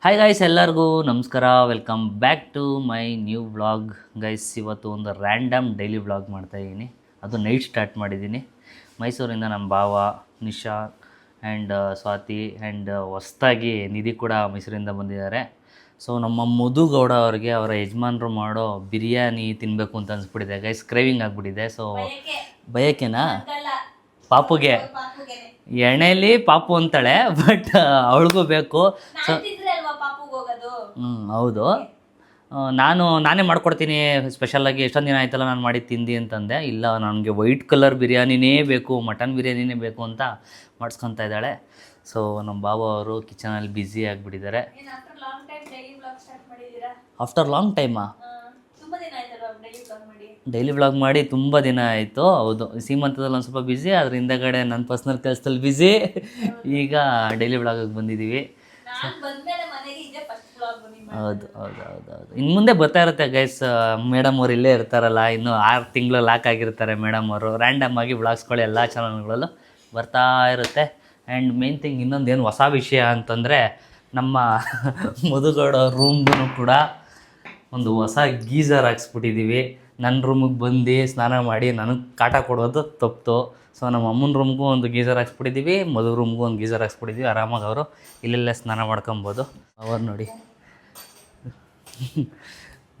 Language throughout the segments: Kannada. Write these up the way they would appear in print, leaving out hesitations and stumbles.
ಹಾಯ್ ಗೈಸ್, ಎಲ್ಲರಿಗೂ ನಮಸ್ಕಾರ. Welcome back to my new vlog. Guys, ಇವತ್ತು ಒಂದು ರ್ಯಾಂಡಮ್ ಡೈಲಿ ವ್ಲಾಗ್ ಮಾಡ್ತಾಯಿದ್ದೀನಿ. ಅದು ನೈಟ್ ಸ್ಟಾರ್ಟ್ ಮಾಡಿದ್ದೀನಿ. ಮೈಸೂರಿಂದ ನಮ್ಮ ಭಾವ ನಿಶಾ ಆ್ಯಂಡ್ ಸ್ವಾತಿ ಆ್ಯಂಡ್ ಹೊಸ್ದಾಗಿ ನಿಧಿ ಕೂಡ ಮೈಸೂರಿಂದ ಬಂದಿದ್ದಾರೆ. ಸೊ ನಮ್ಮ ಮಧುಗೌಡ ಅವ್ರಿಗೆ ಅವರ ಯಜಮಾನರು ಮಾಡೋ ಬಿರಿಯಾನಿ ತಿನ್ನಬೇಕು ಅಂತ ಅನಿಸ್ಬಿಟ್ಟಿದೆ ಗೈಸ್. ಕ್ರೇವಿಂಗ್ ಆಗಿಬಿಟ್ಟಿದೆ. ಸೊ ಬಯಕೆನಾ ಪಾಪುಗೆ ಎಣ್ಣೆಯಲ್ಲಿ ಪಾಪು ಅಂತಾಳೆ, ಬಟ್ ಅವಳಿಗೂ ಬೇಕು. ಸೊ ಹೌದು, ನಾನೇ ಮಾಡ್ಕೊಡ್ತೀನಿ ಸ್ಪೆಷಲಾಗಿ. ಎಷ್ಟೊಂದು ದಿನ ಆಯ್ತಲ್ಲ ನಾನು ಮಾಡಿ ತಿಂದು ಅಂತಂದೆ. ಇಲ್ಲ, ನನಗೆ ವೈಟ್ ಕಲರ್ ಬಿರಿಯಾನಿನೇ ಬೇಕು, ಮಟನ್ ಬಿರಿಯಾನಿನೇ ಬೇಕು ಅಂತ ಮಾಡಿಸ್ಕೊತಾ ಇದ್ದಾಳೆ. ಸೊ ನಮ್ಮ ಬಾಬು ಅವರು ಕಿಚನಲ್ಲಿ ಬ್ಯುಸಿ ಆಗಿಬಿಟ್ಟಿದ್ದಾರೆ. ಆಫ್ಟರ್ ಲಾಂಗ್ ಟೈಮಾ? ಡೈಲಿ ವ್ಲಾಗ್ ಮಾಡಿ ತುಂಬ ದಿನ ಆಯಿತು. ಹೌದು, ಸೀಮಂತದಲ್ಲಿ ಒಂದು ಸ್ವಲ್ಪ ಬ್ಯುಸಿ, ಅದ್ರ ಹಿಂದಗಡೆ ನನ್ನ ಪರ್ಸ್ನಲ್ ಕೆಲಸದಲ್ಲಿ ಬ್ಯುಸಿ. ಈಗ ಡೈಲಿ ವ್ಲಾಗಿಗೆ ಬಂದಿದ್ದೀವಿ. ಹೌದು ಹೌದು ಹೌದು ಹೌದು ಇನ್ನು ಮುಂದೆ ಬರ್ತಾ ಇರುತ್ತೆ ಗೈಸ್. ಮೇಡಮ್ ಅವ್ರು ಇಲ್ಲೇ ಇರ್ತಾರಲ್ಲ, ಇನ್ನು 6 ತಿಂಗಳು ಲಾಕ್ ಆಗಿರ್ತಾರೆ ಮೇಡಮ್ ಅವರು. ರ್ಯಾಂಡಮ್ ಆಗಿ ವ್ಲಾಗ್ಸ್ಗಳು ಎಲ್ಲ ಚಾನಲ್ಗಳಲ್ಲೂ ಬರ್ತಾ ಇರುತ್ತೆ. ಆ್ಯಂಡ್ ಮೇನ್ ಥಿಂಗ್, ಇನ್ನೊಂದೇನು ಹೊಸ ವಿಷಯ ಅಂತಂದರೆ, ನಮ್ಮ ಮಧುಗೌಡ ರೂಮ್ಗೂ ಕೂಡ ಒಂದು ಹೊಸ ಗೀಝರ್ ಹಾಕ್ಸ್ಬಿಟ್ಟಿದ್ದೀವಿ. ನನ್ನ ರೂಮಿಗೆ ಬಂದು ಸ್ನಾನ ಮಾಡಿ ನನಗೆ ಕಾಟ ಕೊಡೋದು ತಪ್ಪು. ಸೊ ನಮ್ಮ ಅಮ್ಮನ ರೂಮ್ಗೂ ಒಂದು ಗೀಝರ್ ಹಾಕ್ಸ್ಬಿಟ್ಟಿದ್ದೀವಿ, ಮಧು ರೂಮ್ಗೂ ಒಂದು ಗೀಝರ್ ಹಾಕ್ಸ್ಬಿಟ್ಟಿದ್ದೀವಿ. ಆರಾಮಾಗಿ ಅವರು ಇಲ್ಲೆಲ್ಲೇ ಸ್ನಾನ ಮಾಡ್ಕೊಬೋದು. ಅವ್ರು ನೋಡಿ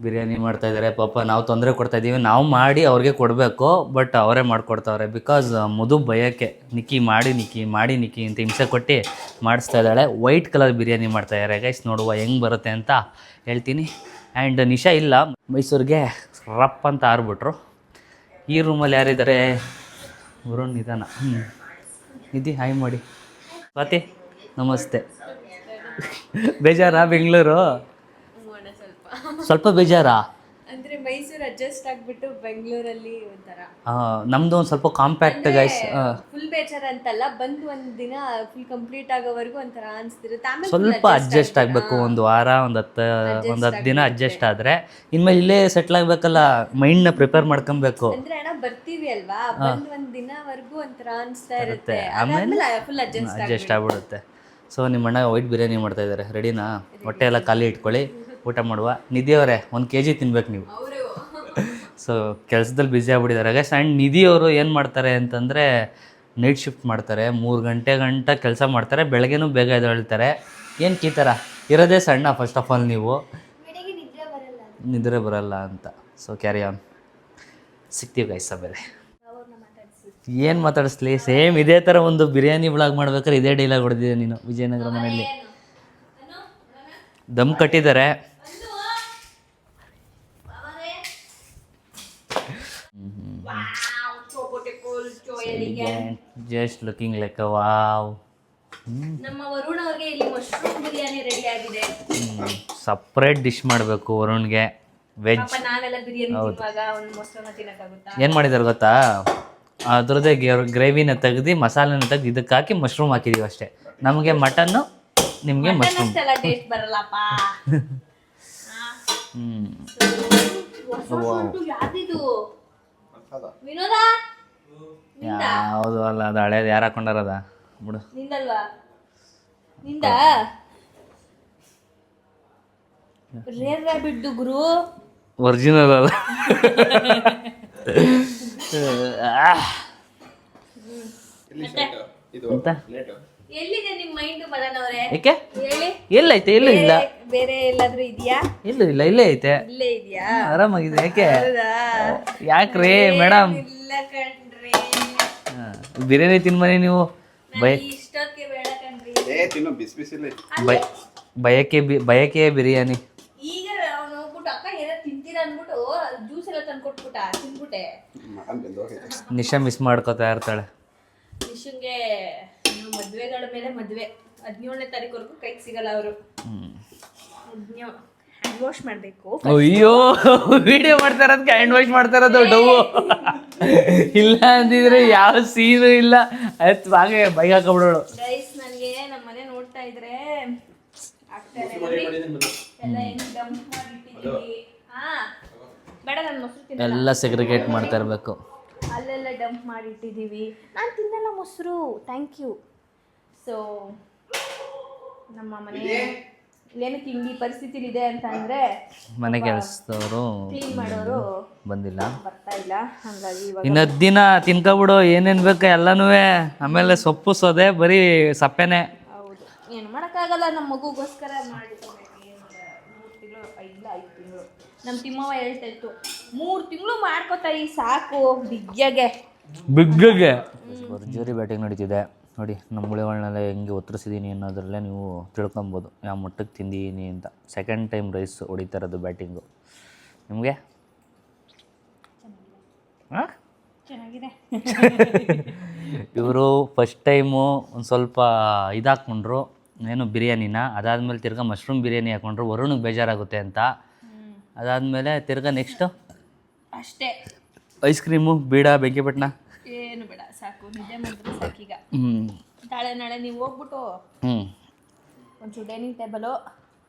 ಬಿರಿಯಾನಿ ಮಾಡ್ತಾಯಿದ್ದಾರೆ. ಪಾಪ ನಾವು ತೊಂದರೆ ಕೊಡ್ತಾಯಿದ್ದೀವಿ, ನಾವು ಮಾಡಿ ಅವ್ರಿಗೆ ಕೊಡಬೇಕು, ಬಟ್ ಅವರೇ ಮಾಡಿಕೊಡ್ತಾವ್ರೆ. ಬಿಕಾಸ್ ಮಧು ಭಯಕ್ಕೆ ನಿಕ್ಕಿ ನಿಕ್ಕಿ ಅಂತ ಹಿಂಸೆ ಕೊಟ್ಟು ಮಾಡಿಸ್ತಾ ಇದ್ದಾಳೆ. ವೈಟ್ ಕಲರ್ ಬಿರಿಯಾನಿ ಮಾಡ್ತಾಯಿದ್ದಾರೆ ಗೈಸ್. ನೋಡುವ ಹೆಂಗೆ ಬರುತ್ತೆ ಅಂತ ಹೇಳ್ತೀನಿ. ಆ್ಯಂಡ್ ನಿಶಾ ಇಲ್ಲ, ಮೈಸೂರಿಗೆ ರಪ್ ಅಂತ ಆರ್ಬಿಟ್ರು. ಈ ರೂಮಲ್ಲಿ ಯಾರಿದ್ದಾರೆ? ವರುಣ್ ನಿಧಾನ. ನಿಧಿ ಹಾಯ್ ಮಾಡಿ. ಸ್ವಾತಿ ನಮಸ್ತೆ. ಬೇಜಾರಾ ಬೆಂಗಳೂರು? ಸ್ವಲ್ಪ ಬೇಜಾರಾ? ಅಂದರೆ ಮೈಸೂರು ಅಡ್ಜಸ್ಟ್ ಆಗಿಬಿಟ್ಟು ಬೆಂಗಳೂರಲ್ಲಿ ಒಂಥರ ನಮ್ಮದು ಒಂದು ಸ್ವಲ್ಪ ಕಾಂಪ್ಯಾಕ್ಟ್ ಗೈಸ್. ಫುಲ್ ಬೇಜಾರ ಅಂತಲ್ಲ, ಬಂದು ಒಂದು ದಿನ ಫುಲ್ ಕಂಪ್ಲೀಟ್ ಆಗೋವರೆಗೂ ಒಂಥರ ಅನಿಸ್ತಿರುತ್ತೆ. ಆಮೇಲೆ ಸ್ವಲ್ಪ ಅಡ್ಜಸ್ಟ್ ಆಗಬೇಕು, ಒಂದು ವಾರ, ಒಂದು 10 ದಿನ ಅಡ್ಜಸ್ಟ್ ಆದರೆ ಇನ್ಮೇಲೆ ಇಲ್ಲೇ ಸೆಟ್ಲ್ ಆಗಬೇಕಲ್ಲ, ಮೈಂಡ್ನ ಪ್ರಿಪೇರ್ ಮಾಡ್ಕೊಬೇಕು. ಅಂದರೆ ಅಣ್ಣ ಬರ್ತೀವಿ ಅಲ್ವಾ, ಬಂದು ಒಂದು ದಿನವರೆಗೂ ಒಂಥರ ಅನಿಸ್ತಾ ಇರುತ್ತೆ. ಆಮೇಲೆ ಫುಲ್ ಅಡ್ಜಸ್ಟ್ ಆಗ್ಬಿಡುತ್ತೆ. ಸೊ ನಿಮ್ಮ ಅಣ್ಣ ವೈಟ್ ಬಿರಿಯಾನಿ ಮಾಡ್ತಾ ಇದ್ದಾರೆ. ರೆಡಿನಾ? ಹೊಟ್ಟೆ ಎಲ್ಲ ಖಾಲಿ ಇಟ್ಕೊಳ್ಳಿ, ಊಟ ಮಾಡುವ. ನಿಧಿಯವರೇ 1 kg ತಿನ್ಬೇಕು ನೀವು. ಸೊ ಕೆಲಸದಲ್ಲಿ ಬ್ಯುಸಿ ಆಗ್ಬಿಟ್ಟಿದ್ದಾರೆ ಗೈಸ್. ಆ್ಯಂಡ್ ನಿಧಿಯವರು ಏನು ಮಾಡ್ತಾರೆ ಅಂತಂದರೆ, ನೈಟ್ ಶಿಫ್ಟ್ ಮಾಡ್ತಾರೆ. 3 ಗಂಟೆ ಕೆಲಸ ಮಾಡ್ತಾರೆ. ಬೆಳಗ್ಗೆನೂ ಬೇಗ ಎದ್ದೇಳ್ತಾರೆ. ಏನು ಈ ಥರ ಇರೋದೇ ಸಣ್ಣ. ಫಸ್ಟ್ ಆಫ್ ಆಲ್ ನೀವು ನಿದ್ರೆ ಬರಲ್ಲ ಅಂತ. ಸೊ ಕ್ಯಾರಿ ಆನ್, ಸಿಗ್ತೀವಿ ಗೈಸ್ ಆಮೇಲೆ. ಏನು ಮಾತಾಡಿಸ್ಲಿ? ಸೇಮ್ ಇದೇ ಥರ ಒಂದು ಬಿರಿಯಾನಿ ವ್ಲಾಗ್ ಮಾಡ್ಬೇಕಾದ್ರೆ ಇದೇ ಡೈಲಾಗ್ ಹೊಡೆದಿದೆ ನೀನು. ವಿಜಯನಗರ ಮನೆಯಲ್ಲಿ ದಮ್ ಕಟ್ಟಿದ್ದಾರೆ. Just looking like a wow. ನಮ್ಮ ವರುಣ್ ಅವರಿಗೆ ಇಲ್ಲಿ ಮಶ್ರೂಮ್ ಬಿರಿಯಾನಿ ರೆಡಿ ಆಗಿದೆ. ಸಪ್ರೇಟ್ ಡಿಶ್ ಮಾಡಬೇಕು ವರುಣ್ಗೆ, ವೆಜ್. ನಾವೆಲ್ಲ ಬಿರಿಯಾನಿ ತಿನ್ನುವಾಗ ಒಂದು ಮೊಸರನ್ನ ತಿನ್ನಕ್ಕಾಗುತ್ತಾ? ಏನು ಮಾಡಿದ್ದಾರೆ ಗೊತ್ತಾ? ಅದರದ್ದೇ ಗ್ರೇವಿನ ತೆಗೆದು ಮಸಾಲೆನ ತೆಗೆದು ಇದಕ್ಕೆ ಹಾಕಿ ಮಶ್ರೂಮ್ ಹಾಕಿದೀವಿ ಅಷ್ಟೇ. ನಮಗೆ ಮಟನ್ನು, ನಿಮಗೆ ಮಶ್ರೂಮ್. ಟೇಸ್ಟ್ ಬರಲ್ಲಪ್ಪ. ಯಾವುದು ಅಲ್ಲ, ಅದು ಹಳೇದು. ಯಾರು ಹಾಕೊಂಡಾರದ ಬಿಡು. ನಿಂದಲ್ವಾ? ನಿಂದ ರೇರ್ ರ್ಯಾಬಿಟ್ ಗುರು, ಒರಿಜಿನಲ್ ಅಲ್ಲ. ಎಲ್ಲಿದೆ ನಿಮ್ಮ ಮೈಂಡ್ ಬದನವರೇ? ಏಕೆ? ಹೇಳಿ. ಎಲ್ಲೈತೆ? ಎಲ್ಲೂ ಇಲ್ಲ. ಬೇರೆ ಎಲ್ಲಾದ್ರೂ ಇದೆಯಾ? ಎಲ್ಲೂ ಇಲ್ಲ, ಇಲ್ಲೇ ಐತೆ. ಇಲ್ಲೇ ಇದೆಯಾ? ಆರಾಮಾಗಿದೆ. ಯಾಕೆ? ಹೌದಾ? ಯಾಕ್ರಿ ಮೇಡಮ್? ಇಲ್ಲ ಕಣ್ರಿ, ಬಿರಿಯಾನಿ ತಿನ್ಮನಿ ನೀವು. ಇಷ್ಟಕ್ಕೆ ಬೇಡ ಕಣ್ರಿ. ಬಯಕೆ ಬಿರಿಯಾನಿ. ಈಗ ಅವನು ಹೋಗ್ಬಿಟ್ಟು ಅಕ್ಕ ಏನೋ ತಿಂತೀರಾ ಅಂದ್ಬಿಟ್ಟು ಜ್ಯೂಸ್ ಎಲ್ಲ ತಂದ್ಕೊಟ್ಬಿಟ್ಟ, ತಿನ್ಬಿಟ್ಟೆ. ನಿಶಾ ಮಿಸ್ ಮಾಡ್ಕೋತಾ ಇರ್ತಾಳೆ. ನಿಶುಂಗೆ ಮದ್ವೆಗಳ ಮೇಲೆ ಮದ್ವೆ 17ನೇ ತಾರೀಕುವರೆಗೂ ಕೈಗೆ ಸಿಗಲ್ಲ ಅವರು. ಹ್ಯಾಂಡ್ ವಾಶ್ ಮಾಡಬೇಕು. ಅಯ್ಯೋ, ವಿಡಿಯೋ ಮಾಡ್ತಾ ಇರೋದಕ್ಕೆ ಹ್ಯಾಂಡ್ ವಾಶ್ ಮಾಡ್ತಾ ಇರೋದು ಡವು. ಇಲ್ಲ ಅಂದಿದ್ರೆ ಯಾವ ಸೀನು ಇಲ್ಲ. ಆಯ್ತು, ಹಾಗೆ ಬೈಕ್ ಹಾಕೊಂಡ್ಬಿಡೋಳು. ಗೈಸ್, ನನಗೆ ನಮ್ಮ ಮನೆ ನೋಡ್ತಾ ಇದ್ರೆ ಆಗ್ತಾನೆ ಎಲ್ಲ ಏನು ಡಂಪ್ ಮಾಡಿಟ್ಟಿದ್ದೀವಿ. ಬೇಡ, ನಾನು ಮೊಸರು ತಿನ್ನಲ್ಲ. ಎಲ್ಲ ಸೆಗ್ರಿಗೇಟ್ ಮಾಡ್ತಾ ಇರಬೇಕು. ಅಲ್ಲೆಲ್ಲ ಡಂಪ್ ಮಾಡಿಟ್ಟಿದ್ದೀವಿ. ನಾನು ತಿನ್ನಲ್ಲ ಮೊಸರು, ಥ್ಯಾಂಕ್ ಯು. ಸೊ ನಮ್ಮ ಮನೆ ಏನಕ್ಕೆ ಹಿಂಗೆ ಪರಿಸ್ಥಿತಿಲಿ ಇದೆ ಅಂತ ಅಂದರೆ ಮನೆ ಕೆಲಸದವರು ಕ್ಲೀನ್ ಮಾಡೋರು ಬಂದಿಲ್ಲ, ಬರ್ತಾ ಇಲ್ಲ. ಹಾಗಾಗಿ ಇವಾಗ ಇನ್ನು 10 ದಿನ ತಿನ್ಕೊಬಿಡು ಏನೇನು ಬೇಕು ಎಲ್ಲನೂ. ಆಮೇಲೆ ಸೊಪ್ಪು ಸೋದೆ ಬರೀ ಸಪ್ಪೆನೆ. ಹೌದು, ಏನು ಮಾಡೋಕ್ಕಾಗಲ್ಲ. ನಮ್ಮ ಮಗುಗೋಸ್ಕರ ಮಾಡಿಕೊಬೇಕು. 3 ತಿಂಗಳು 5 ತಿಂಗಳು ನಮ್ಮ ತಿಮ್ಮವ್ವ ಹೇಳ್ತಾ ಇತ್ತು, 3 ತಿಂಗಳು ಮಾಡ್ಕೊತಾಯಿ ಸಾಕು ಬಿಗ್ಗೆಗೆ. ಭರ್ಜರಿ ಬ್ಯಾಟಿಂಗ್ ನಡೀತಿದೆ ನೋಡಿ. ನಮ್ಮ ಗುಳಿಗಳನ್ನೆಲ್ಲ ಹೆಂಗೆ ಒತ್ತರಿಸಿದ್ದೀನಿ ಅನ್ನೋದ್ರಲ್ಲೇ ನೀವು ತಿಳ್ಕೊಬೋದು ಯಾವ ಮಟ್ಟಕ್ಕೆ ತಿಂದಿದ್ದೀನಿ ಅಂತ. ಸೆಕೆಂಡ್ ಟೈಮ್ ರೈಸ್ ಹೊಡಿತಾ ಇರೋದು ಬ್ಯಾಟಿಂಗು ನಿಮಗೆ. ಚೆನ್ನಾಗಿದೆ. ಇವರು ಫಸ್ಟ್ ಟೈಮು ಒಂದು ಸ್ವಲ್ಪ ಇದಾಕ್ಕೊಂಡ್ರು, ಏನು ಬಿರಿಯಾನಿನ. ಅದಾದಮೇಲೆ ತಿರ್ಗಾ ಮಶ್ರೂಮ್ ಬಿರಿಯಾನಿ ಹಾಕ್ಕೊಂಡ್ರು, ವರುಣಿಗೆ ಬೇಜಾರಾಗುತ್ತೆ ಅಂತ. ಅದಾದಮೇಲೆ ತಿರ್ಗಾ ನೆಕ್ಸ್ಟು ಅಷ್ಟೇ ಐಸ್ ಕ್ರೀಮು, ಬೀಡ, ಬೆಂಕಿಪಟ್ಟಣ ಏನು ಬೇಡ, ಸಾಕು. ನಿದ್ದೆ ಮಾಡಿದ್ರೆ ಸಾಕೀಗ. ನಾಳೆ ನೀವು ಹೋಗ್ಬಿಟ್ಟು ಒಂಚೂರು ಡೈನಿಂಗ್ ಟೇಬಲು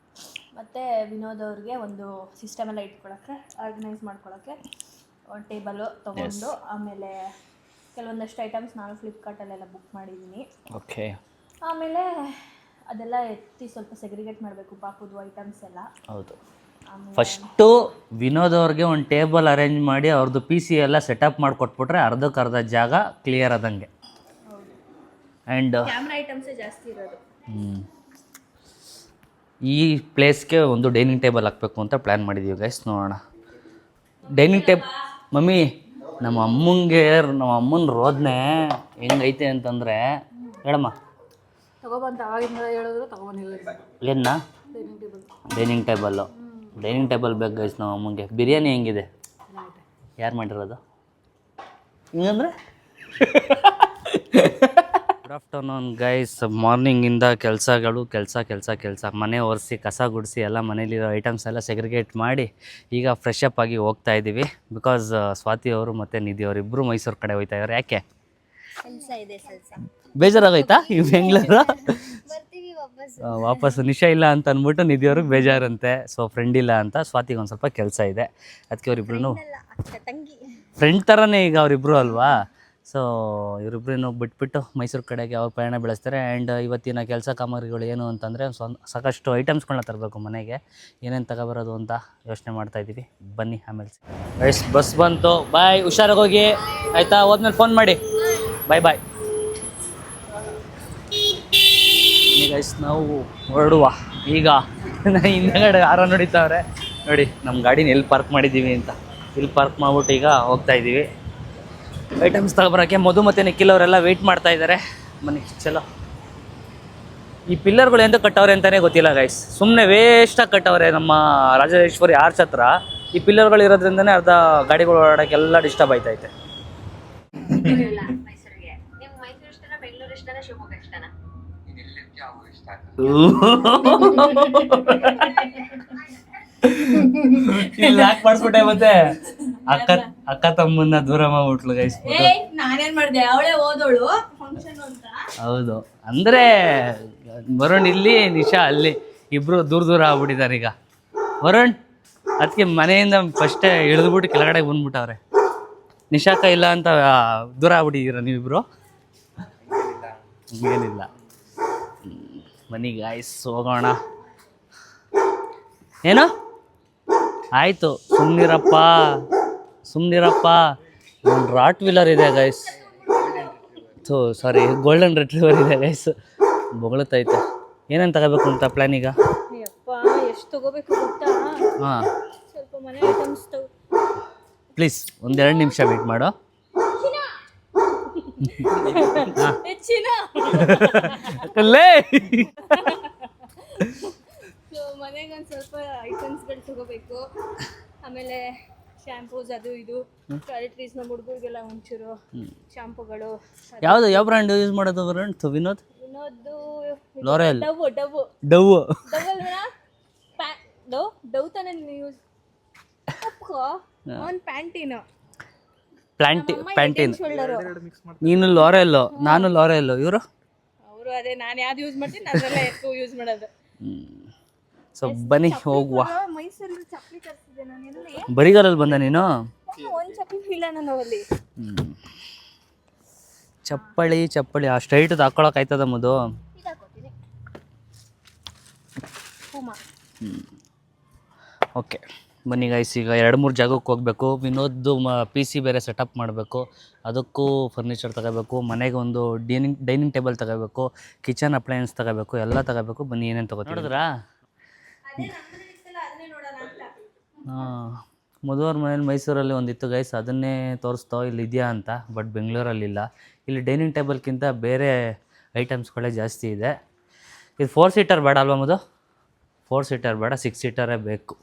ಮತ್ತು ವಿನೋದ್ ಅವ್ರಿಗೆ ಒಂದು ಸಿಸ್ಟಮ್ ಎಲ್ಲ ಇಟ್ಕೊಳಕ್ಕೆ, ಆರ್ಗನೈಸ್ ಮಾಡ್ಕೊಳಕ್ಕೆ ಒಂದು ಟೇಬಲು ತೊಗೊಂಡು, ಆಮೇಲೆ ಕೆಲವೊಂದಷ್ಟು ಐಟಮ್ಸ್ ನಾನು ಫ್ಲಿಪ್ಕಾರ್ಟಲ್ಲೆಲ್ಲ ಬುಕ್ ಮಾಡಿದ್ದೀನಿ. ಓಕೆ. ಆಮೇಲೆ ಅದೆಲ್ಲ ಎತ್ತಿ ಸ್ವಲ್ಪ ಸೆಗ್ರಿಗೇಟ್ ಮಾಡಬೇಕು, ಪಾಪುದು ಐಟಮ್ಸ್ ಎಲ್ಲ. ಹೌದು. ಫಸ್ಟು ವಿನೋದ್ ಅವ್ರಿಗೆ ಒಂದು ಟೇಬಲ್ ಅರೇಂಜ್ ಮಾಡಿ ಅವ್ರದ್ದು PC ಎಲ್ಲ ಸೆಟಪ್ ಮಾಡಿಕೊಟ್ಬಿಟ್ರೆ ಅರ್ಧಕ್ಕರ್ಧ ಜಾಗ ಕ್ಲಿಯರ್ ಆದಂಗೆ. ಆ್ಯಂಡ್ ಕ್ಯಾಮ್ರಾ ಐಟಮ್ಸೇ ಜಾಸ್ತಿ ಇರೋದು. ಈ ಪ್ಲೇಸ್ಗೆ ಒಂದು ಡೈನಿಂಗ್ ಟೇಬಲ್ ಹಾಕಬೇಕು ಅಂತ ಪ್ಲ್ಯಾನ್ ಮಾಡಿದ್ದೀವಿ ಗೈಸ್. ನೋಡೋಣ. ಡೈನಿಂಗ್ ಮಮ್ಮಿ, ನಮ್ಮ ಅಮ್ಮನ ರೋದನೆ ಹೆಂಗೈತೆ ಅಂತಂದರೆ ಹೇಳಮ್ಮ. ತಗೊಬಂತ ಅವಾಗಿಂದ ಹೇಳಿದ್ರು ತಗೊಬಂದಿಲ್ಲ. ಏನ ಡೈನಿಂಗ್ ಟೇಬಲ್ಲು? ಡೈನಿಂಗ್ ಟೇಬಲ್ ಬೇಕು ಗೈಸ್ ನಮ್ಮ ಅಮ್ಮಂಗೆ. ಬಿರಿಯಾನಿ ಹೆಂಗಿದೆ? ಯಾರು ಮಾಡಿರೋದು ಹಿಂಗಂದ್ರೆ? Good afternoon guys. ಮಾರ್ನಿಂಗಿಂದ ಕೆಲಸ ಮನೆ ಒರೆಸಿ ಕಸ ಗುಡಿಸಿ ಎಲ್ಲ ಮನೇಲಿರೋ ಐಟಮ್ಸ್ ಎಲ್ಲ ಸೆಗ್ರಿಗೇಟ್ ಮಾಡಿ ಈಗ ಫ್ರೆಶ್ ಅಪ್ ಆಗಿ ಹೋಗ್ತಾ ಇದ್ದೀವಿ. ಬಿಕಾಸ್ ಸ್ವಾತಿ ಅವರು ಮತ್ತು ನಿಧಿ ಅವರು ಇಬ್ಬರು ಮೈಸೂರು ಕಡೆ ಹೋಗ್ತಾ ಇದ್ದಾರೆ. ಯಾಕೆ ಬೇಜಾರಾಗೋಯ್ತಾ ಈ ಬೆಂಗಳೂರು ವಾಪಸ್? ನಿಶಾ ಇಲ್ಲ ಅಂತ ಅಂದ್ಬಿಟ್ಟು ನಿಧಿ ಅವ್ರಿಗೆ ಬೇಜಾರಂತೆ. ಸೊ ಫ್ರೆಂಡ್ ಇಲ್ಲ ಅಂತ, ಸ್ವಾತಿಗೆ ಒಂದು ಸ್ವಲ್ಪ ಕೆಲಸ ಇದೆ. ಅದಕ್ಕೆ ಅವರಿಬ್ರು ಫ್ರೆಂಡ್ ಥರನೇ ಈಗ ಅವರಿಬ್ರು ಅಲ್ವಾ. ಸೊ ಇವರಿಬ್ರು ಬಿಟ್ಬಿಟ್ಟು ಮೈಸೂರು ಕಡೆಗೆ ಅವ್ರ ಪ್ರಯಾಣ ಬೆಳೆಸ್ತಾರೆ. ಆ್ಯಂಡ್ ಇವತ್ತಿನ ಕೆಲಸ ಕಾಮಗಾರಿಗಳು ಏನು ಅಂತಂದರೆ ಸಾಕಷ್ಟು ಐಟಮ್ಸ್ಗಳನ್ನ ತರಬೇಕು ಮನೆಗೆ. ಏನೇನು ತಗೊಬರೋದು ಅಂತ ಯೋಚನೆ ಮಾಡ್ತಾಯಿದ್ದೀವಿ. ಬನ್ನಿ ಆಮೇಲೆ ಬಸ್ ಬಂತು. ಬಾಯ್, ಹುಷಾರಾಗಿ ಹೋಗಿ ಆಯಿತಾ. ಹೋದ್ಮೇಲೆ ಫೋನ್ ಮಾಡಿ. ಬಾಯ್. ಗೈಸ್ ನಾವು ಹೊರಡುವ ಈಗ. ಹಿಂದಗಡೆ ಆರ ನೋಡಿತಾವ್ರೆ ನೋಡಿ ನಮ್ಮ ಗಾಡಿನ ಎಲ್ಲಿ ಪಾರ್ಕ್ ಮಾಡಿದ್ದೀವಿ ಅಂತ. ಇಲ್ಲಿ ಪಾರ್ಕ್ ಮಾಡ್ಬಿಟ್ಟು ಈಗ ಹೋಗ್ತಾ ಇದ್ದೀವಿ ಐಟಮ್ಸ್ ತಗೊಬರೋಕ್ಕೆ. ಮಧು ಮತ್ತು ನಿಖಿಲ್ ಅವರೆಲ್ಲ ವೆಯ್ಟ್ ಮಾಡ್ತಾ ಇದ್ದಾರೆ. ಬನ್ನಿ ಚಲೋ. ಈ ಪಿಲ್ಲರ್ಗಳು ಎಂತ ಕಟ್ಟವ್ರೆ ಅಂತಲೇ ಗೊತ್ತಿಲ್ಲ ಗೈಸ್. ಸುಮ್ಮನೆ ವೇಸ್ಟಾಗಿ ಕಟ್ಟವ್ರೆ. ನಮ್ಮ ರಾಜರಾಜೇಶ್ವರಿ ಆರ್ಚ್ ಹತ್ರ ಈ ಪಿಲ್ಲರ್ಗಳು ಇರೋದ್ರಿಂದನೇ ಅರ್ಧ ಗಾಡಿಗಳು ಓಡಾಡೋಕ್ಕೆಲ್ಲ ಡಿಸ್ಟರ್ಬ್ ಆಯ್ತೈತೆ. ಲಾಕ್ ಮಾಡಿಸ್ಬಿಟ್ಟೆ ಮತ್ತೆ ಅಕ್ಕ ತಮ್ಮನ್ನ ದೂರ ಮಾಡ್ಬಿಟ್ಲು ಗೈಸ್. ನಾನೇನ್ ಮಾಡಿದೆ, ಅವಳೇ ಓದೋಳು ಫಂಕ್ಷನ್ ಅಂತ. ಹೌದು, ಅಂದ್ರೆ ವರುಣ್ ಇಲ್ಲಿ, ನಿಶಾ ಅಲ್ಲಿ, ಇಬ್ರು ದೂರ ಆಗ್ಬಿಟ್ಟಿದ್ದಾರೆ ಈಗ. ವರುಣ್ ಅದಕ್ಕೆ ಮನೆಯಿಂದ ಫಸ್ಟೇ ಇಳಿದ್ಬಿಟ್ಟು ಕೆಳಗಡೆ ಬಂದ್ಬಿಟ್ಟವ್ರೆ. ನಿಶಾಕ ಇಲ್ಲ ಅಂತ ದೂರ ಆಗ್ಬಿಟ್ಟಿದ್ದೀರ ನೀವಿಬ್ರು? ಏನಿಲ್ಲ. ಬನ್ನಿ ಗಾಯ್ಸ್ ಹೋಗೋಣ. ಏನು ಆಯಿತು, ಸುಮ್ಮನಿರಪ್ಪ. ಒಂದು ರಾಟ್ ವೀಲರ್ ಇದೆ ಗೈಸ್. ಸಾರಿ, ಗೋಲ್ಡನ್ ರಿಟ್ರೀವರ್ ಇದೆ ಗೈಸ್. ಬೊಗಳುತ್ತೈತೆ. ಏನೇನು ತಗೋಬೇಕು ಅಂತ ಪ್ಲ್ಯಾನ್ ಈಗ? ಎಷ್ಟು ತಗೋಬೇಕು ಗೊತ್ತಾ? ಹಾಂ, ಸ್ವಲ್ಪ ಮನೆ ಐಟಮ್ಸ್ ಪ್ಲೀಸ್ 1-2 ನಿಮಿಷ ವೇಟ್ ಮಾಡು. ಮನೆಗೊಂದು ಸ್ವಲ್ಪ ಐಟಮ್ಸ್ಗಳು ತಗೋಬೇಕು. ಆಮೇಲೆ ಶಾಂಪೂಸ್ ಅದು ಇದು, ಟಾಯ್ಲೆಟ್ರೀಸ್ ನಮ್ಮ ಹುಡುಗರಿಗೆಲ್ಲ ಒಂಚೂರು ಶಾಂಪೂಗಳು. ಯಾವ ಬ್ರ್ಯಾಂಡ್ ಯೂಸ್ ಮಾಡೋದು ವಿನೋದ್? ಲೋರೆಲ್, ಡವ್ ತಾನೇ ಯೂಸ್. ಪ್ಯಾಂಟಿನ್. ನೀನು ಲಾರೆಲ್, ನಾನು ಲಾರೆಲ್. ಇವರು ಅದೇ ನಾನು ಯಾವ್ದು ಯೂಸ್ ಮಾಡ್ತೀನಿ ಅದೆಲ್ಲ ఎక్కువ ಯೂಸ್ ಮಾಡೋದು. ಸೊ ಬನ್ನಿ ಹೋಗುವ. ಮೈಸೂರಲ್ಲಿ ಚಪ್ಪಲಿ ತರಿಸಿದೆ ನಾನು. ಎಲ್ಲಿ ಬರಿಗಾಲಲ್ಲಿ ಬಂದ ನೀನು? ಒಂದು ಚಪ್ಪಲಿ ಇಲ್ಲ ನಾನು ಅಲ್ಲಿ. ಚಪ್ಪಳಿ ಆ ಸ್ಟ್ರೈಟ್ ಹಾಕೊಳಕ್ ಆಯ್ತದ ಮದು? ಹೋಮ. ಓಕೆ ಬನ್ನಿ ಗೈಸ್, ಈಗ 2-3 ಜಾಗಕ್ಕೆ ಹೋಗಬೇಕು. ವಿನೋದ್ದು PC ಬೇರೆ ಸೆಟಪ್ ಮಾಡಬೇಕು, ಅದಕ್ಕೂ ಫರ್ನಿಚರ್ ತಗೋಬೇಕು, ಮನೆಗೆ ಒಂದು ಡೈನಿಂಗ್ ಟೇಬಲ್ ತಗೋಬೇಕು, ಕಿಚನ್ ಅಪ್ಲಯನ್ಸ್ ತಗೋಬೇಕು, ಎಲ್ಲ ತಗೋಬೇಕು. ಬನ್ನಿ ಏನೇನು ತಗೋತೀವಿ ನೋಡಿದ್ರಾ? ಹಾಂ, ಮದುವ್ರ ಮನೇಲಿ ಮೈಸೂರಲ್ಲಿ ಒಂದಿತ್ತು ಗೈಸ್, ಅದನ್ನೇ ತೋರಿಸ್ತೋ ಇಲ್ಲಿ ಇದೆಯಾ ಅಂತ. ಬಟ್ ಬೆಂಗಳೂರಲ್ಲಿಲ್ಲ. ಇಲ್ಲಿ ಡೈನಿಂಗ್ ಟೇಬಲ್ಗಿಂತ ಬೇರೆ ಐಟಮ್ಸ್ಗಳೇ ಜಾಸ್ತಿ ಇದೆ. ಇದು 4 ಸೀಟರ್ ಬೇಡ ಅಲ್ವಾ ಮದು? 4 ಸೀಟರ್ ಬೇಡ, 6 ಸೀಟರೇ ಬೇಕು.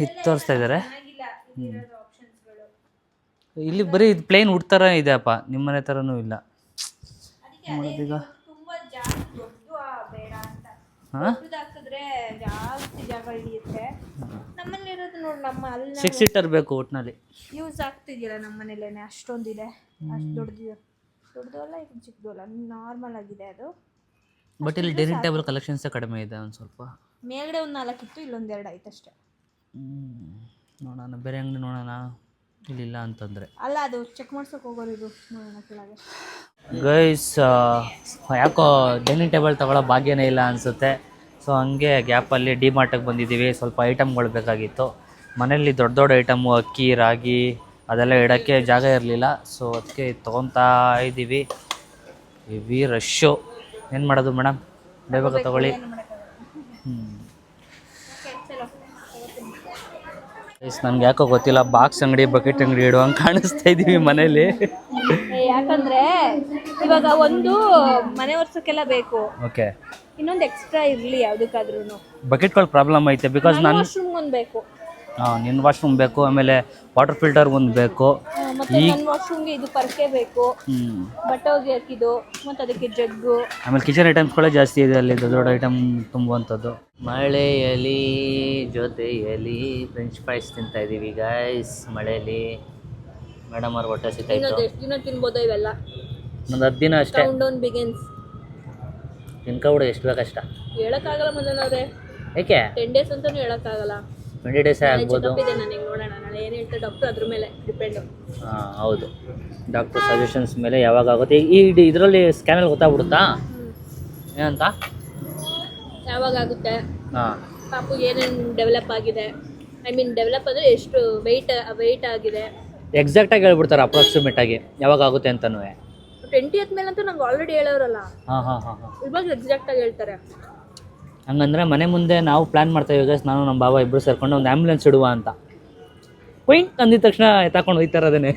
ಇದು ತೋರಿಸ್ತಾ ಇದ್ದಾರೆ. ಇಲ್ಲಿ ಬರೀ ಇದು ಪ್ಲೇನ್ ವುಡ್ ಥರ ಇದೆಯಪ್ಪ, ನಿಮ್ಮ ಮನೆ ಥರನೂ ಇಲ್ಲ. ಈಗ ಹಾಂ, ಜಾಸ್ತಿ ಜಾಗ ಹಿಡಿಯುತ್ತೆ. ನಮ್ಮಲ್ಲಿರೋದು ನೋಡಿ, ನಮ್ಮ ಅಲ್ಲಿ 6 ಸೀಟರ್ ಬೇಕು ಒಟ್ಟಿನಲ್ಲಿ. ಯೂಸ್ ಆಗ್ತಿದೆಯಲ್ಲ ನಮ್ಮ ಮನೇಲೇನೆ, ಅಷ್ಟೊಂದಿದೆ. ಅಷ್ಟು ದೊಡ್ಡದು ಅಲ್ಲ, ಇದು ಚಿಕ್ಕದು ಅಲ್ಲ, ನಾರ್ಮಲ್ ಆಗಿದೆ ಅದು. ಬಟ್ ಇಲ್ಲಿ ಡೈನಿಂಗ್ ಟೇಬಲ್ ಕಲೆಕ್ಷನ್ಸೇ ಕಡಿಮೆ ಇದೆ ಒಂದು ಸ್ವಲ್ಪ. ಮೇಲ್ಗಡೆ ಒಂದು 4 ಇತ್ತು, ಇಲ್ಲೊಂದು 2 ಆಯ್ತು ಅಷ್ಟೇ. ನೋಡೋಣ, ಬೇರೆ ಅಂಗಡಿ ನೋಡೋಣ, ಇಲ್ಲಿಲ್ಲ ಅಂತಂದರೆ. ಅಲ್ಲ, ಅದು ಚೆಕ್ ಮಾಡ್ಸೋಕೆ ಹೋಗೋರು ಇದು ನೋಡೋಣ ಕೆಳಗೆ. ಗೈಸ್, ಯಾಕೋ ಡೈನಿಂಗ್ ಟೇಬಲ್ ತೊಗೊಳ್ಳೋ ಭಾಗ್ಯನೇ ಇಲ್ಲ ಅನಿಸುತ್ತೆ. ಸೊ ಹಂಗೆ ಗ್ಯಾಪಲ್ಲಿ ಡಿಮಾರ್ಟಿಗೆ ಬಂದಿದ್ದೀವಿ. ಸ್ವಲ್ಪ ಐಟಮ್ಗಳು ಬೇಕಾಗಿತ್ತು ಮನೇಲಿ, ದೊಡ್ಡ ದೊಡ್ಡ ಐಟಮು, ಅಕ್ಕಿ, ರಾಗಿ ಅದೆಲ್ಲ ಇಡೋಕ್ಕೆ ಜಾಗ ಇರಲಿಲ್ಲ. ಸೊ ಅದಕ್ಕೆ ತೊಗೊತಾ ಇದ್ದೀವಿ. Heavy rush. ಏನು ಮಾಡೋದು ಮೇಡಮ್, ಬೇಗ ತೊಗೊಳ್ಳಿ. ನನಗೆ ಯಾಕೋ ಗೊತ್ತಿಲ್ಲ, ಬಾಕ್ಸ್ ಅಂಗಡಿ, ಬಕೆಟ್ ಅಂಗಡಿ ಇಡುವಂಗೆ ಕಾಣಿಸ್ತಾ ಇದ್ದೀವಿ ಮನೇಲಿ. ಯಾಕಂದ್ರೆ ಇವಾಗ ಒಂದು ಮನೆ ಒರ್ಸೋಕ್ಕೆಲ್ಲ ಬೇಕು. ಓಕೆ, ಇನ್ನೊಂದು ಎಕ್ಸ್ಟ್ರಾ ಇರಲಿ ಯಾವುದಕ್ಕಾದ್ರೂ. ಬಕೆಟ್ಗಳು ಪ್ರಾಬ್ಲಮ್ ಐತೆ ಬಿಕಾಸ್ ನಾನು ವಾಶ್ರೂಮ್ ಒಂದು ಬೇಕು. ನಿನ್ನ ವಾಶ್ರೂಮ್ ಬೇಕು, ಆಮೇಲೆ ವಾಟರ್ ಫಿಲ್ಟರ್ ಒಂದು ಬೇಕು, ಮತ್ತೆ ನನ್ನ ವಾಶ್ರೂಮ್ಗೆ ಇದು ಪರ್ಕೆ ಬೇಕು, ಬಟ್ಟೆ ಒಗೆಯೋಕಿದು, ಮತ್ತು ಅದಕ್ಕೆ ಜಗ್ಗು, ಆಮೇಲೆ ಕಿಚನ್ ಐಟಮ್ಸ್ಗಳೇ ಜಾಸ್ತಿ ಇದೆ ಅಲ್ಲಿ, ದೊಡ್ಡ ದೊಡ್ಡ ಐಟಮ್ ತುಂಬುವಂಥದ್ದು. ಮಳೆಯಲ್ಲಿ ಜೊತೆಯಲ್ಲಿ ಫ್ರೆಂಚ್ ಫ್ರೈಸ್ ತಿಂತಾ ಇದ್ದೀವಿ ಗೈಸ್. ಮಳೆಯಲ್ಲಿ ಮೇಡಮ್ ಅವ್ರ ಹೊಟ್ಟೆ ಸಿಗ್ತಾಯಿತ್ತು. ಎಷ್ಟು ದಿನ ತಿನ್ಬೋದ ಇವೆಲ್ಲ? ಒಂದು 10 ದಿನ ಅಷ್ಟೇ. Count down begins. ತಿನ್ಕೊಬಿಡು, ಎಷ್ಟು ಬೇಕಷ್ಟ. ಹೇಳೋಕ್ಕಾಗಲ್ಲ ಮದನವ್ರೆ, ಏಕೆ 10 ಡೇಸ್ ಅಂತಲೂ ಹೇಳೋಕ್ಕಾಗಲ್ಲ. 20 ಡೇಸೇ ಆಗ್ಬೋದು. ನನಗೆ ನೋಡೋಣ, ನಾಳೆ ಏನು ಹೇಳ್ತಾರೆ ಡಾಕ್ಟರ್, ಅದ್ರ ಮೇಲೆ ಡಿಪೆಂಡು. ಹಾಂ ಹೌದು, ಡಾಕ್ಟರ್ ಸಜೆಷನ್ಸ್ ಮೇಲೆ ಯಾವಾಗ ಆಗುತ್ತೆ. ಈ ಇದರಲ್ಲಿ ಸ್ಕ್ಯಾನಲ್ಲಿ ಗೊತ್ತಾಗ್ಬಿಡುತ್ತಾ ಏನಂತ, ಯಾವಾಗ ಆಗುತ್ತೆ, ಹಾಂ, ಪಾಪು ಏನೇನು ಡೆವಲಪ್ ಆಗಿದೆ, ಐ ಮೀನ್ ಡೆವಲಪ್ ಅಂದರೆ ಎಷ್ಟು ವೆಯ್ಟ್ ಆಗಿದೆ, ಎಕ್ಸಾಕ್ಟಾಗಿ ಹೇಳ್ಬಿಡ್ತಾರೆ ಅಪ್ರಾಕ್ಸಿಮೇಟಾಗಿ ಯಾವಾಗ ಆಗುತ್ತೆ ಅಂತನೂ. 20th ಮೇಲಂತೂ ನಂಗೆ ಆಲ್ರೆಡಿ ಹೇಳೋರಲ್ಲ. ಹಾಂ ಹಾಂ ಹಾಂ ಹಾಂ, ಇವಾಗ ಎಕ್ಸಾಕ್ಟಾಗಿ ಹೇಳ್ತಾರೆ. ಹಂಗಂದ್ರೆ ಮನೆ ಮುಂದೆ ನಾವು ಪ್ಲ್ಯಾನ್ ಮಾಡ್ತಾ ಇದ್ದೀವಿ ಗೈಸ್, ನಾನು ನಮ್ಮ ಬಾಬಾ ಇಬ್ಬರು ಸೇರ್ಕೊಂಡು ಒಂದು ಆ್ಯಂಬುಲೆನ್ಸ್ ಇಡುವ ಅಂತ. ಕ್ವಿಂಟ್ ಅಂದಿದ ತಕ್ಷಣ ಎತ್ತಾಕೊಂಡು ಹೋಗ್ತಾರೆ ಅದನ್ನೇ.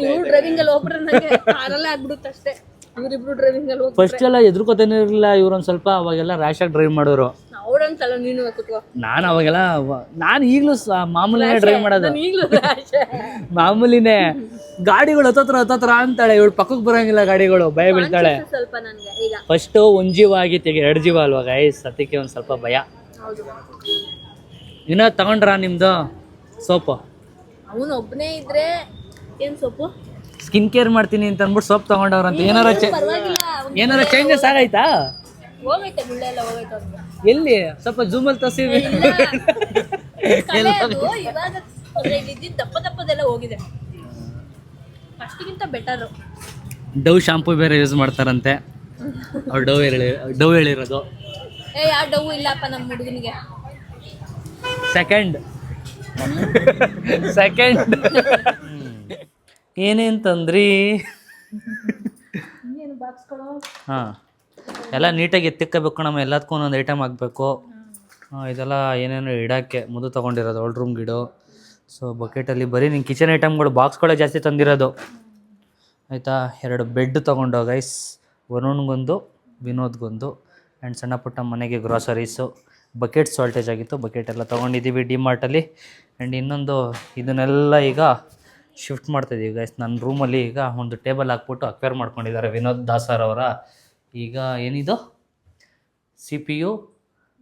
ಇವ್ರು ಡ್ರೈವಿಂಗಲ್ಲಿ ಹೋಗ್ಬಿಟ್ರೆ ನನಗೆ ಕಾರಲ್ಲೇ ಆಗ್ಬಿಡುತ್ತೆ ಅಷ್ಟೇ. ಇವರಿಬ್ರು ಡ್ರೈವಿಂಗಲ್ಲಿ ಹೋಗಿ ಫಸ್ಟ್ ಎಲ್ಲ ಎದುರ್ಕೋತಾನೆ ಇರಲಿಲ್ಲ, ಇವ್ರೊಂದು ಸ್ವಲ್ಪ ಅವಾಗೆಲ್ಲ ರ್ಯಾಶಾಗಿ ಡ್ರೈವ್ ಮಾಡೋರು. ಅವರಂತಲ್ಲ, ನೀನು ಕೂತ್ಕೋ. ನಾನು ಅವಾಗೆಲ್ಲ, ನಾನು ಈಗಲೂ ಮಾಮೂಲಿನೇ ಡ್ರೈವ್ ಮಾಡೋದು, ಈಗಲೂ ಮಾಮೂಲಿನೇ. ಗಾಡಿಗಳು ಹತ್ತತ್ರ ಅಂತಾಳೆ, ಇವಳು ಪಕ್ಕಕ್ಕೆ ಬರೋಂಗಿಲ್ಲ, ಗಾಡಿಗಳು ಭಯ ಬೀಳ್ತಾಳೆ. ಸ್ವಲ್ಪ ನನಗೆ ಈಗ ಫಸ್ಟು 1 ಜೀವ ಆಗಿತ್ತು, ಈಗ 2 ಜೀವ ಅಲ್ವಾ ಗೈಸ್, ಅದಕ್ಕೆ ಒಂದು ಸ್ವಲ್ಪ ಭಯ. ಹೌದು. ಇನ್ನೂ ತಗೊಂಡ್ರಾ ನಿಮ್ಮದು ಸೋಪು? ಅವನು ಒಬ್ಬನೇ ಇದ್ರೆ ಏನು ಸೋಪು? ಸ್ಕಿನ್ ಕೇರ್ ಮಾಡ್ತೀನಿ ಅಂತ ಅಂದ್ಬಿಟ್ಟು ಸೋಪ್ ತಗೊಂಡವ್ರಂತ. ಏನಾರ ಚೇಂಜಸ್ ಆಗೈತಾ? ಹೋಗೈತೆ, ಮುಳ್ಳೆಲ್ಲ ಹೋಗೈತೆ ಅವ್ರಿಗೆ. ಎಲ್ಲಿ? ಸ್ವಲ್ಪ ಜೂಮಲ್ಲಿ ತೋರಿಸಿದ್ವಿ. ಇವಾಗ ದಪ್ಪದೆಲ್ಲ ಹೋಗಿದೆ, ಫಸ್ಟಿಗಿಂತ ಬೆಟರು. ಡವ್ ಶಾಂಪೂ ಬೇರೆ ಯೂಸ್ ಮಾಡ್ತಾರಂತೆ ಅವ್ರು, ಡವ್ ಹೇಳಿರೋದು. ಯಾವ ಡವ್ ಇಲ್ಲಪ್ಪ ನಮ್ಮ ಹುಡುಗನಿಗೆ. ಸೆಕೆಂಡ್ ಏನೇನು ತಂದ್ರಿ? ಹಾಂ, ಎಲ್ಲ ನೀಟಾಗಿ ಎತ್ತಿಕ್ಕಬೇಕು, ನಮ್ಮ ಎಲ್ಲದಕ್ಕೂ ಒಂದೊಂದು ಐಟಮ್ ಆಗಬೇಕು. ಇದೆಲ್ಲ ಏನೇನು ಇಡೋಕ್ಕೆ ಮುದು ತೊಗೊಂಡಿರೋದು, ಓಲ್ಡ್ ರೂಮ್ ಗಿಡು. ಸೊ ಬಕೆಟಲ್ಲಿ ಬರೀ ನಿನ್ನ ಕಿಚನ್ ಐಟಮ್ಗಳು, ಬಾಕ್ಸ್ಗಳೇ ಜಾಸ್ತಿ ತಂದಿರೋದು ಆಯಿತಾ. 2 ಬೆಡ್ ತೊಗೊಂಡು ಗೈಸ್, ವರುಣ್ಗೊಂದು, ವಿನೋದ್ಗೊಂದು, ಆ್ಯಂಡ್ ಸಣ್ಣ ಪುಟ್ಟ ಮನೆಗೆ ಗ್ರಾಸರೀಸು. ಬಕೆಟ್ ಶಾರ್ಟೇಜ್ ಆಗಿತ್ತು, ಬಕೆಟ್ ಎಲ್ಲ ತೊಗೊಂಡಿದ್ದೀವಿ ಡಿಮಾರ್ಟಲ್ಲಿ. ಆ್ಯಂಡ್ ಇನ್ನೊಂದು ಇದನ್ನೆಲ್ಲ ಈಗ ಶಿಫ್ಟ್ ಮಾಡ್ತಾಯಿದ್ದೀವಿ ಗೈಸ್. ನನ್ನ ರೂಮಲ್ಲಿ ಈಗ ಒಂದು ಟೇಬಲ್ ಹಾಕ್ಬಿಟ್ಟು ಅಕ್ವೇರ್ ಮಾಡ್ಕೊಂಡಿದ್ದಾರೆ ವಿನೋದ್ ದಾಸರ್ ಅವರ. ಈಗ ಏನಿದು CPU,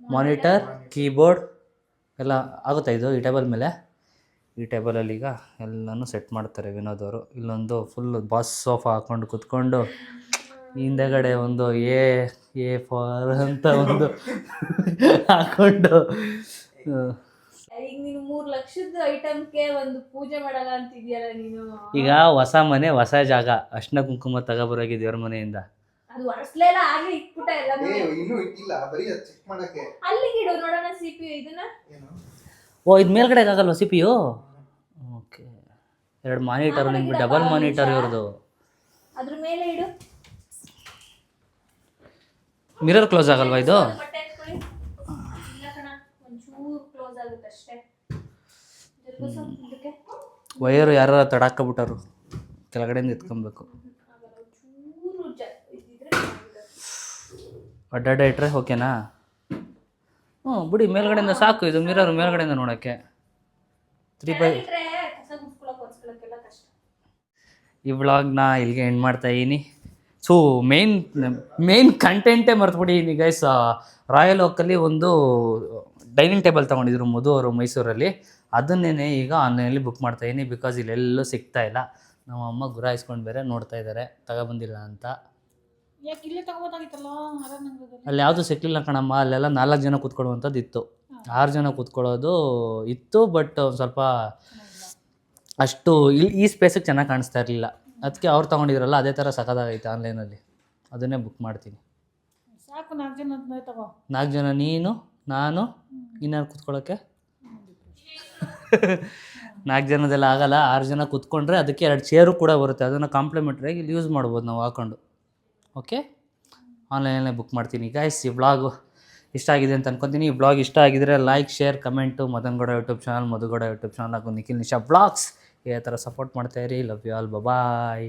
ಮಾನಿಟರ್, ಕೀಬೋರ್ಡ್ ಎಲ್ಲ ಆಗುತ್ತಾ ಇದು ಈ ಟೇಬಲ್ ಮೇಲೆ? ಈ ಟೇಬಲಲ್ಲಿ ಈಗ ಎಲ್ಲನೂ ಸೆಟ್ ಮಾಡ್ತಾರೆ ವಿನೋದ್ ಅವರು. ಇಲ್ಲೊಂದು ಫುಲ್ ಬಾಸ್ ಸೋಫಾ ಹಾಕ್ಕೊಂಡು ಕುತ್ಕೊಂಡು, ಹಿಂದೆಗಡೆ ಒಂದು ಎ ಫಾರ್ ಅಂತ ಒಂದು ಹಾಕ್ಕೊಂಡು. ಈಗ ನೀನು 3 ಲಕ್ಷದ ಐಟಮ್ಗೆ ಒಂದು ಪೂಜೆ ಮಾಡಲ್ಲ ಅಂತಿದ್ಯಲ್ಲ ನೀನು. ಈಗ ಹೊಸ ಮನೆ, ಹೊಸ ಜಾಗ, ಅರ್ಶಿನ ಕುಂಕುಮ ತಗೊಬರೋಗಿ ದೇವ್ರ ಮನೆಯಿಂದ. ಅದು ಒರೆಸ್ಲೇಲ್ಲ ಆಗ್ಲಿ ಇಟ್ಬಿಟ್ಟ ಎಲ್ಲ ಇನ್ನೂ ಇಟ್ಟಿಲ್ಲ, ಬರೀ ಅದು ಚೆಕ್ ಮಾಡಕ್ಕೆ. ಅಲ್ಲಿಗೆ ಇಡು ನೋಡೋಣ CPU ಇದನ್ನ. ಏನು? ಓ ಇದು ಮೇಲ್ಗಡೆ ಆಗಲ್ವಾ CPU? ಓಕೆ, 2 ಮಾನಿಟರ್, ನಿಮ್ಗೆ ಡಬಲ್ ಮಾನಿಟರ್ ಇವ್ರದ್ದು. ಅದ್ರ ಮೇಲೆ ಇಡು. ಮಿರರ್ ಕ್ಲೋಸ್ ಆಗಲ್ವಾ ಇದು? ಬಟ್ಟೆ ಎತ್ಕೊಳ್ಳಿ. ಇಲ್ಲ ಕಣ, ಒಂಚೂರು ಕ್ಲೋಸ್ ಆಗುತ್ತೆ ಅಷ್ಟೇ. ಇದಕ್ಕೆ ವೈರು ಯಾರು ತಡಾಕಬಿಟ್ಟರು, ಕೆಳಗಡೆಯಿಂದ ಎತ್ಕೊಬೇಕು. ಚೂರು ಇದ್ರೆ ಅಡ್ಡಾಡ ಇಟ್ರೆ ಓಕೆನಾ? ಬಿಡಿ, ಮೇಲ್ಗಡೆಯಿಂದ ಸಾಕು. ಇದು ಮಿರರ್ ಮೇಲ್ಗಡೆಯಿಂದ ನೋಡೋಕ್ಕೆ 3x. ಕಸ ಗುಡ್ಸ್ಕೊಳ್ಳೋಕ್ಕೆಲ್ಲ ಕಷ್ಟ. ಈ ವ್ಲಾಗ್ನ ಇಲ್ಲಿಗೆ ಎಂಡ್ ಮಾಡ್ತಾ ಇದ್ದೀನಿ. ಸೊ ಮೇನ್ ಕಂಟೆಂಟೇ ಮರ್ತುಬಿಟ್ಟಿದ್ದೀನಿ ಗೈಸ್. ರಾಯಲ್ ಓಕಲ್ಲಿ ಒಂದು ಡೈನಿಂಗ್ ಟೇಬಲ್ ತೊಗೊಂಡಿದ್ರು ಮಧು ಅವರು ಮೈಸೂರಲ್ಲಿ. ಅದನ್ನೇ ಈಗ ಆನ್ಲೈನಲ್ಲಿ ಬುಕ್ ಮಾಡ್ತಾಯಿದ್ದೀನಿ, ಬಿಕಾಸ್ ಇಲ್ಲೆಲ್ಲೂ ಸಿಗ್ತಾ ಇಲ್ಲ. ನಮ್ಮ ಅಮ್ಮ ಗುರಾಯಿಸ್ಕೊಂಡು ಬೇರೆ ನೋಡ್ತಾ ಇದ್ದಾರೆ ತಗೊಬಂದಿಲ್ಲ ಅಂತ. ಅಲ್ಲಿ ಯಾವುದು ಸಿಕ್ಕಲಿಲ್ಲ ಕಣಮ್ಮ. ಅಲ್ಲೆಲ್ಲ 4 ಜನ ಕೂತ್ಕೊಳ್ಳುವಂಥದ್ದು ಇತ್ತು, 6 ಜನ ಕೂತ್ಕೊಳ್ಳೋದು ಇತ್ತು. ಬಟ್ ಒಂದು ಸ್ವಲ್ಪ ಅಷ್ಟು ಈ ಸ್ಪೇಸಿಗೆ ಚೆನ್ನಾಗಿ ಕಾಣಿಸ್ತಾ ಇರಲಿಲ್ಲ. ಅದಕ್ಕೆ ಅವ್ರು ತೊಗೊಂಡಿದ್ರಲ್ಲ ಅದೇ ಥರ ಸಖತ್ತಾಗೈತೆ ಆನ್ಲೈನಲ್ಲಿ. ಅದನ್ನೇ ಬುಕ್ ಮಾಡ್ತೀನಿ. ಸಾಕು, 4 ಜನ ತಗೋ. 4 ಜನ, ನೀನು, ನಾನು, ಇನ್ಯಾರು ಕೂತ್ಕೊಳ್ಳೋಕ್ಕೆ? 4 ಜನದೆಲ್ಲ ಆಗಲ್ಲ. 6 ಜನ ಕೂತ್ಕೊಂಡ್ರೆ ಅದಕ್ಕೆ 2 ಚೇರು ಕೂಡ ಬರುತ್ತೆ. ಅದನ್ನು ಕಾಂಪ್ಲಿಮೆಂಟ್ರಿಯಾಗಿ ಇಲ್ಲಿ ಯೂಸ್ ಮಾಡ್ಬೋದು ನಾವು ಹಾಕೊಂಡು. ಓಕೆ, ಆನ್ಲೈನಲ್ಲೇ ಬುಕ್ ಮಾಡ್ತೀನಿ ಗೈಸ್. ಈ ವ್ಲಾಗು ಇಷ್ಟ ಆಗಿದೆ ಅಂತ ಅನ್ಕೊತೀನಿ. ಈ ವ್ಲಾಗ್ ಇಷ್ಟ ಆಗಿದ್ರೆ like, share, comment. Madangowda YouTube channel, Madhugowda YouTube channel ಹಾಗೂ ನಿಖಿಲ್ ನಿಶಾ ವ್ಲಾಗ್ಸ್ ಇದೇ ಥರ ಸಪೋರ್ಟ್ ಮಾಡ್ತಾಯಿರಿ. Love you all, bye.